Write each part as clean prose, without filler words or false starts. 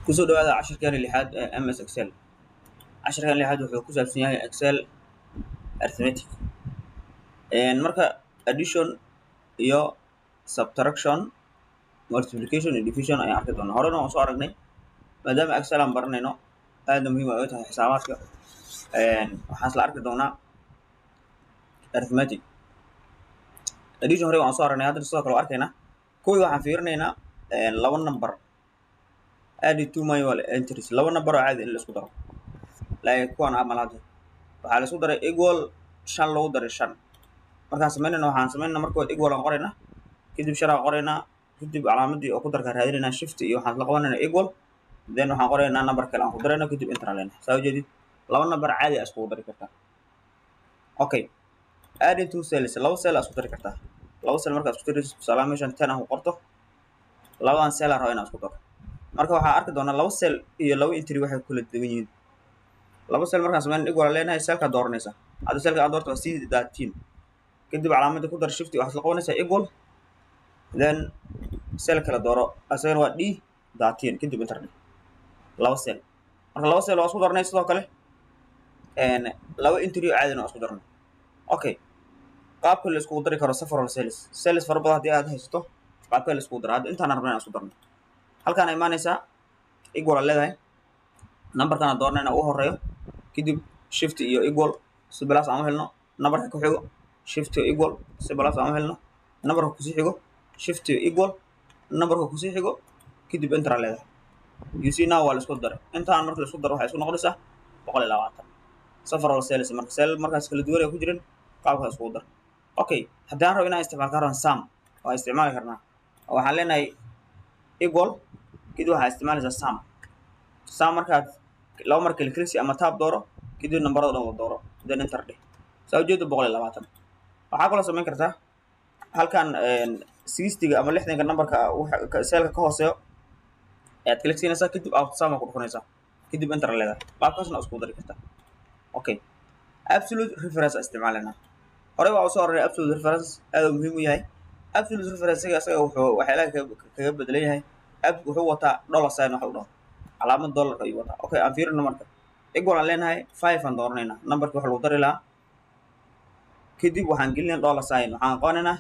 kusoo dhawaada casharkeena lixaad ee ms excel. casharkan lixaad wuxuu ku saabsan yahay excel arithmetic. marka addition iyo subtraction, multiplication iyo division ayaan arki doonaa. horena waan soo aragnay, maadaama excel aan baranayno aadna muhiim ay u tahay xisaabaadka. waxaan isla arki doonaa arithmetic. addition hore waan soo aragnay, haddana sidoo kale waan arkaynaa. kuwii waxaan fiirinaynaa laba number added to manual entries, laba number oo caadi in la isku daro. like kuwan camal hadda waxaa la isku daray equal 5 lagu daray 5. markaan samaynayna waxaan samaynayna marka hore equal aan qoraynaa, kadib 5 aan qoraynaa, kadib calaamadii oo ku darka raadinaynaa shift iyo waxaan la qabanaynaa equal, then waxaan qoraynaa number kale aan ku daraynaa, kadib enter aan leenahay. saa ujeedid laba number caadi ah isku dari kartaa. okay, adding two cells, laba cell isku dari kartaa. laba cell marka isku darayso, tusaale meeshan 10 aan ku qorto, labadan cell aan rabo inaan isku daro. marka waxaan arki doonaa laba cell iyo laba entry waxay kula duwan yihiin. laba cell markaan samayn equal leenahay, cellka dooranaysa. hadda cellka aan doorto waa C13, kadib calaamadda ku dar shift waxaad la qabanaysaa equal, then cell kala dooro asagana waa D13, kadib enter dhig. laba cell marka laba cell waa isku darnay, sidoo kale laba entry caadina waa isku darnay. okay, qaabka la isku dari karo several cells fara badan haddii aad haysato, qaabka la isku daro. hadda intaan rabnay inaan isku darno, halkaan ay imaanaysaa equal aad leedahay, numberkan aan dooranayna ugu horeeyo, kadib shift iyo equal si plus aan u helno. numberka ku xigo shift iyo equal si plus aan u helno. numberka ku sii xigo shift iyo equal, numberka ku sii xigo kadib enter aan leedahay. you see now waa la isku daray. intaan marka la isku daro waxay isku noqonaysaa 120. several cells marka cell markaas kala duwan ay ku jireen, qaabka isku dar. okay, haddii aan rabo inaan isticmaal karo sum, waa isticmaali karnaa. waxaan leenahay equal, kadib waxaa isticmaalaysaa sum markaad laba mar kala klisi ama tab dooro, kadib nambarada dhan wada dooro, then enter dheh. saa ujeeda 120. waxaa kaloo samayn kartaa halkan 60 ama 60 numberka cellka ka hooseeyo ayaad kala siinaysaa, kadib out sum ku dhufanaysaa, kadib enter leedahay. qaabkaasna isku dari kartaa. okay, absolute reference isticmaalana. hore waa soo aragnay absolute reference aad muhiim u yahay. absolute reference isaga wuxuu waxyaalaha kaga bedelan yahay. wuxuu wataa dollar sign, waxa uu dhaho calaamad dollar ayuu wataa. okay, aan fiirino marka equal aan leenahay 5 aan dooranaynaa, numberka waxa lagu dari lahaa, kadib waxaan gelinaynaa dollar sign, waxaan qabanaynaa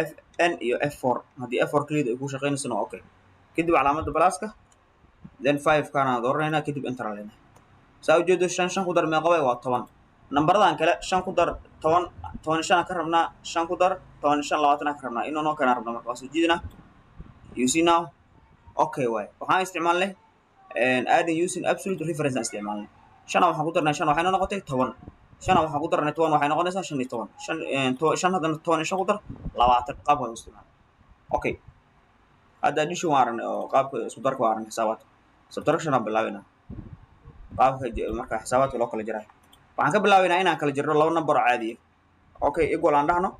fn iyo f4 haddii f4 kaliya ay ku shaqeynayso. okay, kadib calaamadda pluska, then 5 kana dooranaynaa, kadib enter aan leenahay. saa ujeedo 5 ku dar meeqa way? waa 10. nambaradan kale 5 ku dar 10 15 ka rabnaa, 5 ku dar 15 20 ka rabnaa, inuu noo kana rabnaa. marka waa soo jiidina. you see now okay way waxaan isticmaalnay adding using absolute reference aan isticmaalnay. 5 waxaan ku darnay 5 waxayna noqotay 10. 5 waxaan ku darnay 10 waxay noqonaysaa 15. 5 haddana 10 ku dar 20. qaab waan isticmaalnay. okay, hadda addition waan aragnay oo qaabka isku darka waan aragnay. xisaabaadka subtraction aan bilaabaynaa, qaabka marka xisaabaadka loo kala jarayo. waxaan ka bilaabaynaa inaan kala jarno laba number oo caadi ah. okay, equal aan dhahno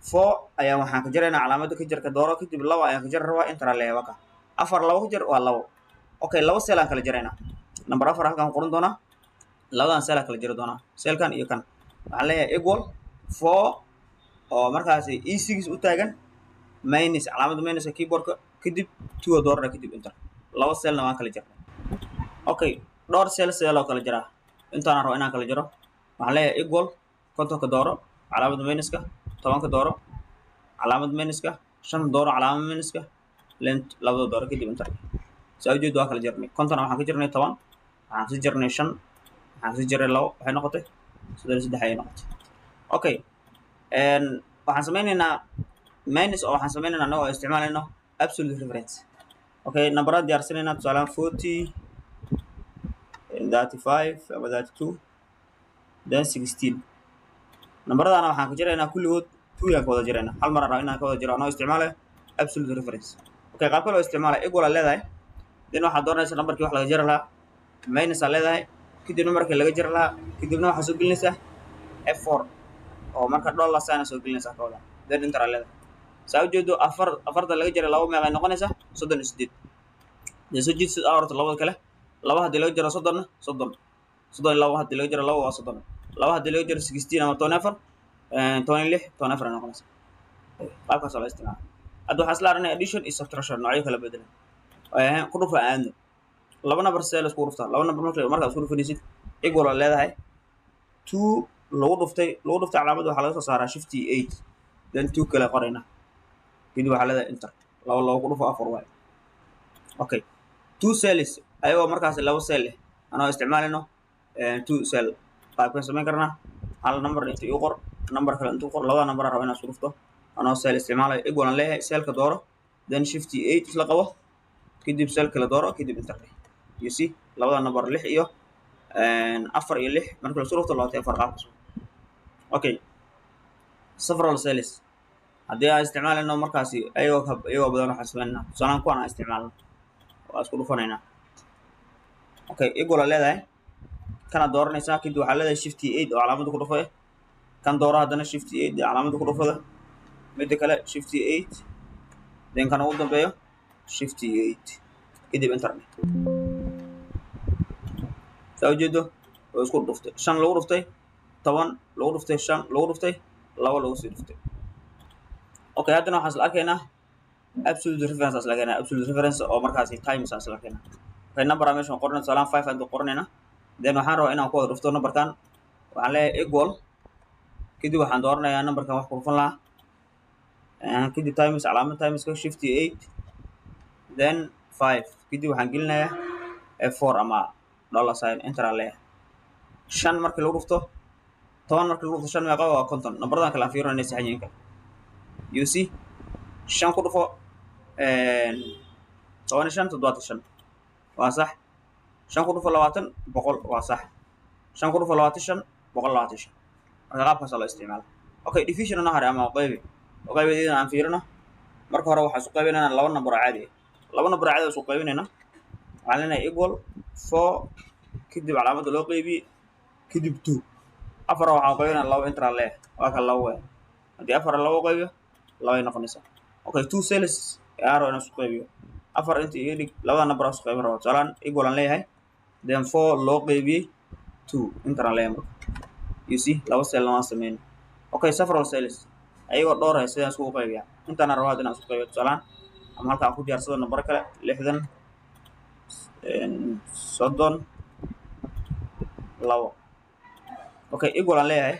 4 ayaa waxaan ka jaraynaa calaamadda ka jarka dooro, kadib 2 ayaan ka jar rabaa, enter leeyahay. waka 4 2 ka jar waa 2. okay, laba cell aan kala jaraynaa. number 4 halkaan qoran doonaa, labadan cell aan kala jari doonaa, cellkan iyo kan. waxaan leeyahay equal 4 oo markaas e6 u taagan minus calaamadda minus keyboardka, kadib 2 doorana, kadib enter. laba cellna waan kala jarnay. okay, dhowr cell oo kala jaraa. intaan rabo inaan kala jaro, waxaan leeyahay equal 50 ka dooro, calaamadda minuska, 10 ka dooro, calaamadda minuska, 5 dooro, calaamadda minuska, length 2 dooro, kadib enter. saa ujeedo waa kala jarnay. 50 waxaan ka jarnay 10, waxaan sii jarnay 5, waxaan sii jarnay 2, waxay noqotay 3 ayay noqotay. okay, waxaan samaynaynaa minus oo waxaan samaynaynaa anagoo isticmaalayno absolute reference. okay, numberada diyaarsanaynaa, tusaale 40 35 ama 32 then 16. numberadana waxaan ka jaraynaa kulligood 2 yaan ka wada jaraynaa. hal mar aan inaan ka wada jaro anoo isticmaalayo absolute reference. okay, qaabka loo isticmaalayo equal aan leedahay, then waxaad dooranaysaa numberkii wax laga jari lahaa, minus aan leedahay, kadib numberkii laga jari lahaa, kadibna waxaad soo gelinaysaa f4 oo marka dollar sign soo gelinaysaa ka wada, then enter aan leedahay. saa ujeedo 4 laga jaray 2 meeqa ay noqonaysaa? 38. dee soo jiid sida aorta labada kale. 2 haddii laga jaro 30 30 32 haddii laga jaro 2 waa 30. 2 haddii laga jaro 16 ama 14 26 14 ay noqonaysaa. qaabkaas oo la isticmaalo. hadda waxaan isla aragnay addition iyo subtraction noocyo kala bedelan. ku dhufa aadno laba number see la isku dhuftaa laba number markaa isku dhufanaysid equal aa leedahay 2 lagu dhuftay calaamada waxaa laga soo saaraa shift 8 then 2 kale qorayna kadib waxaa leedahay enter laba ku dhufo 4 waay okay 2 cells ayagoo markaas laba cell leh anoo isticmaalayno 2 cell qaabkan samayn karnaa hal number inta ii qor number kale inta qor labada number rabo inaan isku dhufto anoo cell isticmaalayo equal aan leeyahay cellka dooro then shift 8 isla qabo kadib cell kale dooro kadib enter you see labada number 6 iyo 4 iyo 6 marka la isku dhufto 24 qaabkaas okay several cells haddii aan isticmaalayno markaasi ayagoo badan waxaan samaynaa tusaale kuwan aan isticmaalno waa isku dhufanaynaa okay equal aa leedahay kana dooranaysaa kadib waxaa leedahay shift 8 oo calaamada ku dhufay kan dooro haddana shift 8 calaamada ku dhufada midda kale shift 8 then kan ugu dambeeyo shift 8 kadib enter saa ujeedo oo isku dhuftay 5 lagu dhuftay 10 lagu dhuftay 5 lagu dhuftay 2 lagu sii dhuftay okay haddana waxaan isla arkaynaa absolute reference isla arkaynaa absolute reference oo markaasi times isla arkaynaa okay number aan meeshan qornay salaan 5 aan qornayna then waxaan rabaa inaan ku wada dhufto numberkan waxaan leeyahay equal kadib waxaan dooranayaa numberkan wax ku dhufan lahaa kadib times calaamad times ka shift 8 then 5 kadib waxaan gelinayaa f4 ama dollar sign enter aan leeyahay 5 markii lagu dhufto 10 markii lagu dhufto 5 meeqa waa 50 numberdan kale aan fiirinayna saxan yihiin kale you see 5 ku dhufo 15 75 waa sax 5 ku dhufo 20 100 waa sax 5 ku dhufo 25 125 marka qaabkaas loo isticmaalo okay division ana hore ama qaybeedina aan fiirino marka hore waxaan isku qaybinaynaa laba number caadi laba number caadi isku qaybinaynaa waxaan leenahay equal 4 kadib calaamada loo qaybiyay kadib 2 afar waxaan qaybinaynaa laba enter leh waa ka laba way hadii afar laba qaybiyo laba ay noqonaysaa okay 2 cells aro inaan isku qaybiyo afar inta iga dhig labada number isku qaybin rabo salaan equal aan leeyahay then 4 loo qaybiyay 2 enter aan leeyahay you see laba cell lama sameyn okay several cells ayagoo dhowr ah sidaan isku qaybiyaa intaan rabo inaan isku qaybiyo salaan ama halka aan ku diyaarsado number kale 60 soddon labo okay equal aan leeyahay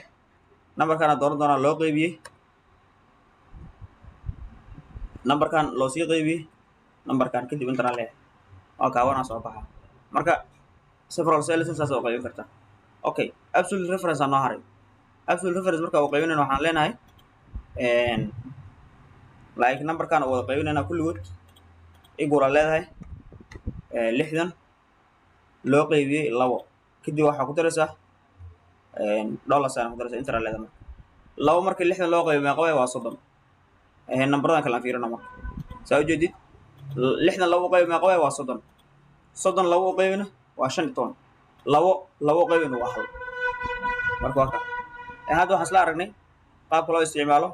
numberkan dooran doona loo qaybiyay numberkan loo sii qaybiyay numberkan kadib inta aan leeyahay waa kaawana soo baxa marka several cells saas oo qaybin kartaa okay absolute reference aan haray absolute reference marka uu qaybinayno waxaan leenahay like numberkan oo wada qaybinayna kulligood equal aan leedahay 60 loo qaybiyay 2 kadib waxa ku daraysaa dollar sign ku daraysaa inta leedahay 2 markii 60 loo qaybiyo meeqa waa 30 numberdan kala fiirino marka saa u jeedid 60 loo qaybiyo meeqa waa 30 30 loo qaybina waa 15 labo qaybina waa hal marka waa ka hadda waxaan isla aragnay qaabka loo isticmaalo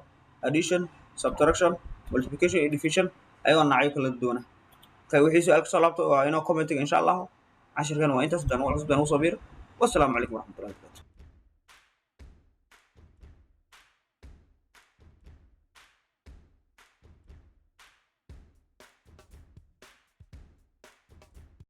addition subtraction multiplication iyo division ayagoo nacyo kala duwan كي وحيسو ألك صلاة وإنه كومنتك إن شاء الله 10 كانوا وإنت سودان وعصبان وصبير والسلام عليكم ورحمة الله وبركاته